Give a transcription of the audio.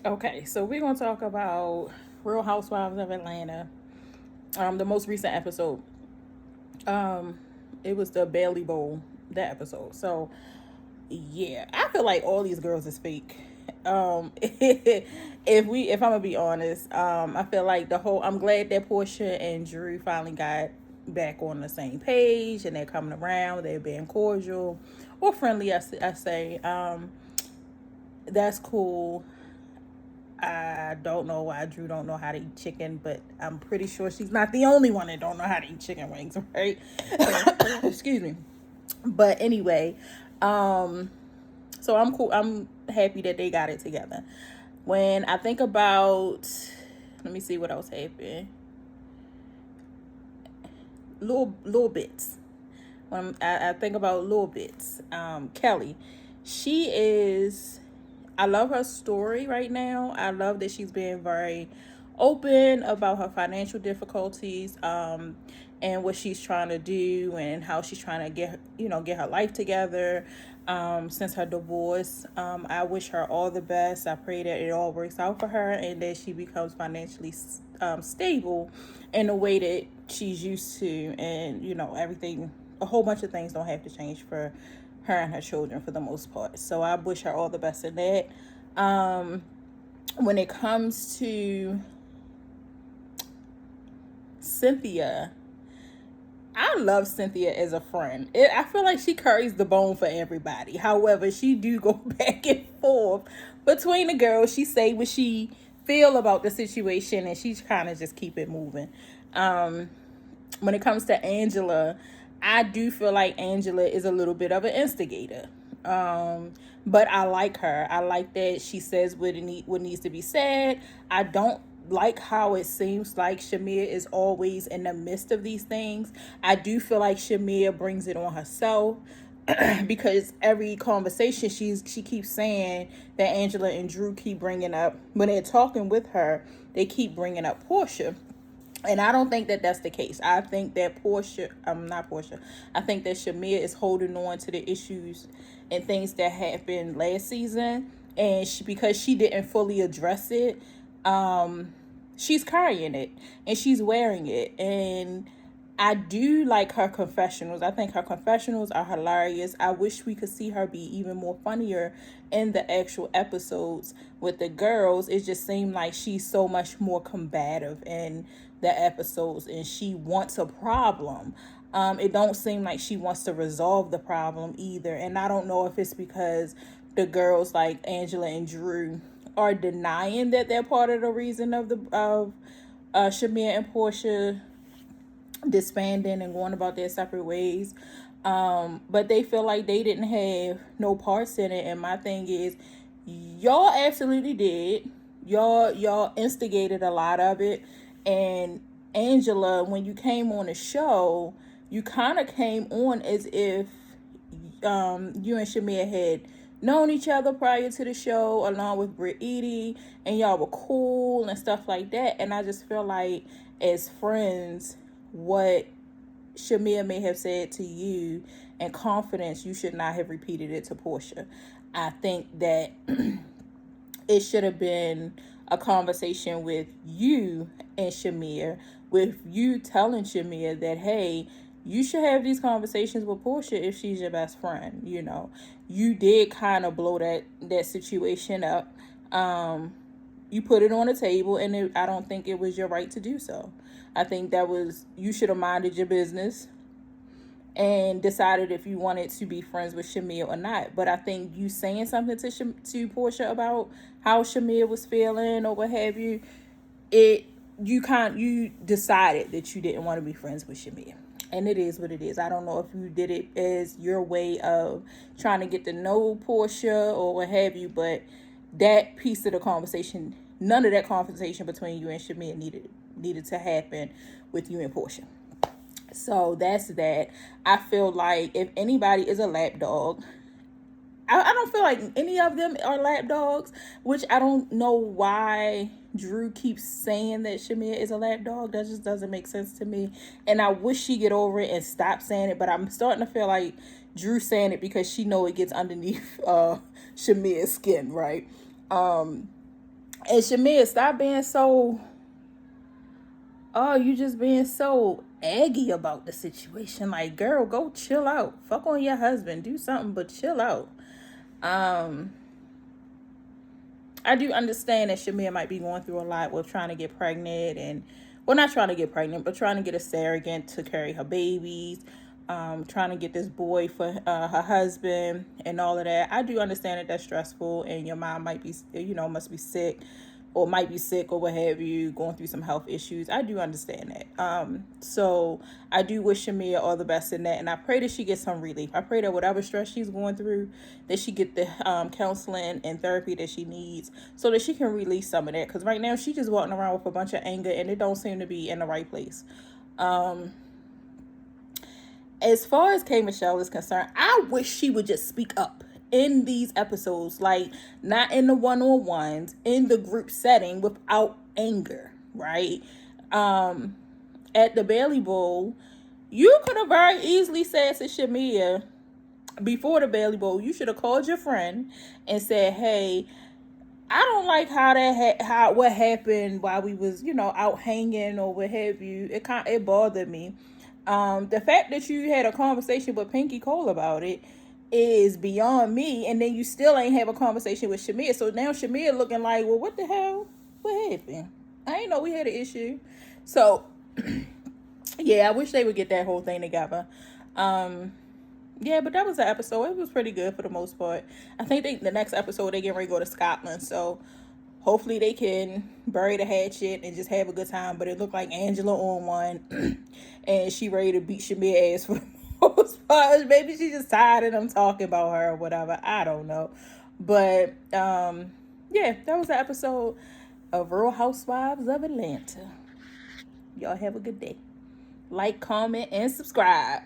Okay, so we're gonna talk about Real Housewives of Atlanta. The most recent episode. Um, it was the Bailey Bowl. That episode. So yeah, I feel like all these girls is fake. If I'm gonna be honest, I feel like the whole. I'm glad that Portia and Drew finally got back on the same page and they're coming around. They're being cordial or friendly. I say. That's cool. I don't know why Drew don't know how to eat chicken, but I'm pretty sure she's not the only one that don't know how to eat chicken wings, right? Excuse me. But anyway, um, so I'm cool. I'm happy that they got it together. When I think about, let me see what else happened. Little bits. When I think about little bits, Kelly, she is. I love her story right now. I love that she's being very open about her financial difficulties, and what she's trying to do and how she's trying to get her life together, since her divorce. I wish her all the best. I pray that it all works out for her and that she becomes financially stable in a way that she's used to, and everything. A whole bunch of things don't have to change for her and her children for the most part. So I wish her all the best in that. When it comes to Cynthia, I love Cynthia as a friend. I feel like she carries the bone for everybody. However, she do go back and forth between the girls. She say what she feel about the situation, and she's kind of just keep it moving. When it comes to Angela, I do feel like Angela is a little bit of an instigator. But I like her. I like that she says what needs to be said. I don't like how it seems like Shamia is always in the midst of these things. I do feel like Shamia brings it on herself. Because every conversation she keeps saying that Angela and Drew keep bringing up when they're talking with her, they keep bringing up Portia. And I don't think that that's the case. I think that not Portia. I think that Shamia is holding on to the issues and things that happened last season, and because she didn't fully address it, she's carrying it and she's wearing it. And I do like her confessionals. I think her confessionals are hilarious. I wish we could see her be even more funnier in the actual episodes with the girls. It just seemed like she's so much more combative in the episodes and she wants a problem. It don't seem like she wants to resolve the problem either. And I don't know if it's because the girls like Angela and Drew are denying that they're part of the reason of Shamia and Portia disbanding and going about their separate ways. But they feel like they didn't have no parts in it. And my thing is, y'all absolutely did. Y'all instigated a lot of it. And Angela, when you came on the show, you kind of came on as if you and Shamia had known each other prior to the show, along with Britt Edie, and y'all were cool and stuff like that. And I just feel like, as friends, what Shamia may have said to you in confidence, you should not have repeated it to Portia. I think that it should have been a conversation with you and Shamia, with you telling Shamia that, hey, you should have these conversations with Portia if she's your best friend. You did kind of blow that situation up. You put it on the table, and I don't think it was your right to do so. I think you should have minded your business and decided if you wanted to be friends with Shamia or not. But I think you saying something to Portia about how Shamia was feeling or what have you, you decided that you didn't want to be friends with Shamia. And it is what it is. I don't know if you did it as your way of trying to get to know Portia or what have you, but that piece of the conversation, none of that conversation between you and Shamia needed to happen with you and Portia. So that's that. I feel like if anybody is a lapdog, I don't feel like any of them are lapdogs, which I don't know why Drew keeps saying that Shamia is a lapdog. That just doesn't make sense to me. And I wish she get over it and stop saying it, but I'm starting to feel like Drew saying it because she know it gets underneath Shamia's skin, right? And Shamea, stop being so, oh, you just being so aggy about the situation. Like, girl, go chill out. Fuck on your husband. Do something, but chill out. Um, I do understand that Shamia might be going through a lot with trying to get pregnant and, well, not trying to get pregnant, but trying to get a surrogate to carry her babies, trying to get this boy for her husband and all of that. I do understand that that's stressful and your mom might be, must be sick or might be sick or what have you, going through some health issues. I do understand that. So I do wish Shamia all the best in that, and I pray that she gets some relief. I pray that whatever stress she's going through, that she get the counseling and therapy that she needs, so that she can release some of that. Because right now she's just walking around with a bunch of anger, and it don't seem to be in the right place. As far as K Michelle is concerned, I wish she would just speak up in these episodes, like not in the one-on-ones, in the group setting without anger, right? At the Bailey Bowl, you could have very easily said to Shamia before the Bailey Bowl, you should have called your friend and said, hey, I don't like how what happened while we was, out hanging or what have you. It bothered me. The fact that you had a conversation with Pinky Cole about it is beyond me, and then you still ain't have a conversation with Shamia. So now Shamia looking like, well, what the hell? What happened? I ain't know we had an issue. So yeah, I wish they would get that whole thing together. Yeah, but that was the episode. It was pretty good for the most part. I think the next episode they get ready to go to Scotland, so hopefully they can bury the hatchet and just have a good time. But it looked like Angela on one, and she ready to beat Shamia ass for the most part. Maybe she's just tired of them talking about her or whatever. I don't know. But yeah, that was the episode of Real Housewives of Atlanta. Y'all have a good day. Like, comment, and subscribe.